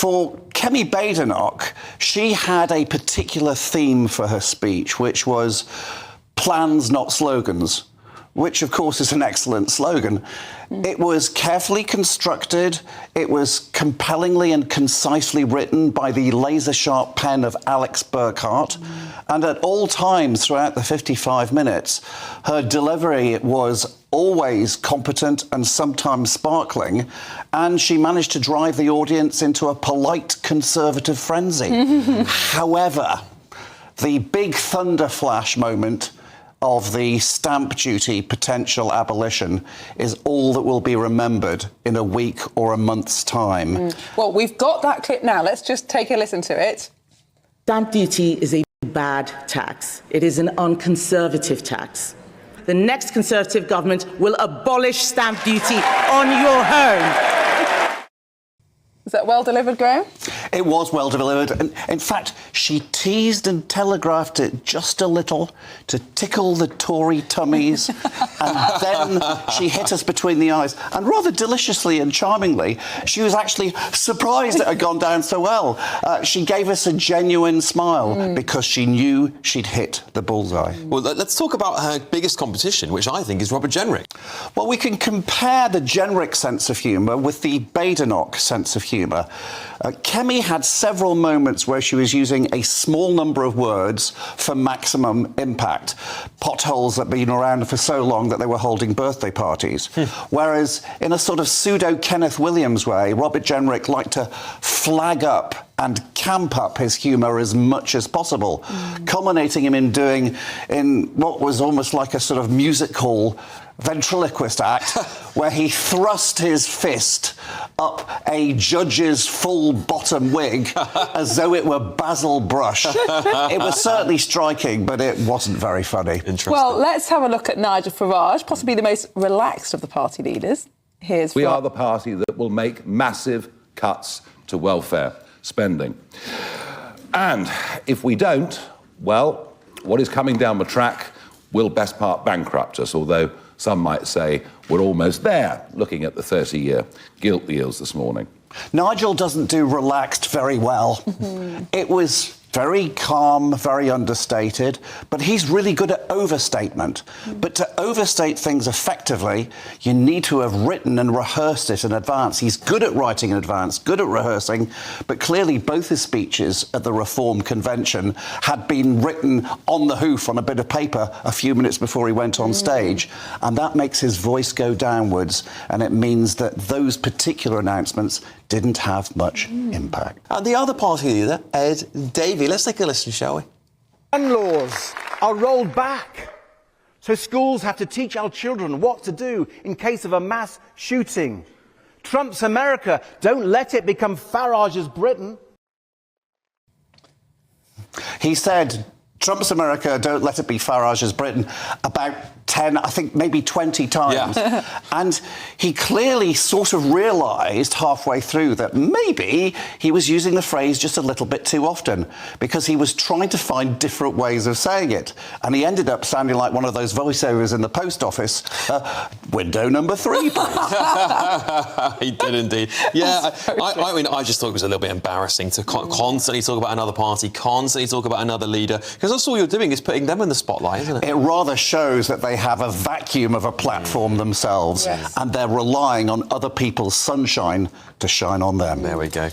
For Kemi Badenoch, she had a particular theme for her speech, which was plans, not slogans, which, of course, is an excellent slogan. It was carefully constructed. It was compellingly and concisely written by the laser-sharp pen of Alex Burkhart. And at all times throughout the 55 minutes, her delivery was always competent and sometimes sparkling, and she managed to drive the audience into a polite conservative frenzy. However, the big thunder flash moment of the stamp duty potential abolition is all that will be remembered in a week or a month's time. Well, we've got that clip now. Let's just take a listen to it. Stamp duty is a bad tax. It is an unconservative tax. The next Conservative government will abolish stamp duty on your home. Is that well delivered, Graham? It was well delivered. And in fact, she teased and telegraphed it just a little to tickle the Tory tummies. And then she hit us between the eyes. And rather deliciously and charmingly, she was actually surprised it had gone down so well. She gave us a genuine smile because she knew she'd hit the bullseye. Well, let's talk about her biggest competition, which I think is Robert Jenrick. Well, we can compare the Jenrick sense of humour with the Badenoch sense of humour. Kemi had several moments where she was using a small number of words for maximum impact. Potholes that had been around for so long that they were holding birthday parties. Whereas in a sort of pseudo-Kenneth Williams way, Robert Jenrick liked to flag up and camp up his humour as much as possible, culminating him in doing in what was almost like a sort of music hall ventriloquist act where he thrust his fist up a judge's full bottom wig as though it were Basil Brush. It was certainly striking, but it wasn't very funny. Interesting. Well, let's have a look at Nigel Farage, possibly the most relaxed of the party leaders. We are the party that will make massive cuts to welfare spending. And if we don't, well, what is coming down the track will best part bankrupt us, although some might say we're almost there, looking at the 30-year gilt yields this morning. Nigel doesn't do relaxed very well. It was very calm, very understated, but he's really good at overstatement. But to overstate things effectively, you need to have written and rehearsed it in advance. He's good at writing in advance, good at rehearsing, but clearly both his speeches at the Reform Convention had been written on the hoof on a bit of paper a few minutes before he went on stage, and that makes his voice go downwards, and it means that those particular announcements didn't have much impact. And the other party leader, Ed Davies. Let's take a listen, shall we? Gun laws are rolled back. So schools have to teach our children what to do in case of a mass shooting. Trump's America, don't let it become Farage's Britain. He said, Trump's America, don't let it be Farage's Britain, about 10, I think maybe 20 times. Yeah. And he clearly sort of realised halfway through that maybe he was using the phrase just a little bit too often because he was trying to find different ways of saying it. And he ended up sounding like one of those voiceovers in the post office. Window number 3, please. He did indeed. Yeah, I mean, I just thought it was a little bit embarrassing to constantly talk about another party, constantly talk about another leader, because that's all you're doing is putting them in the spotlight, isn't it? It rather shows that they have a vacuum of a platform themselves, and they're relying on other people's sunshine to shine on them. There we go.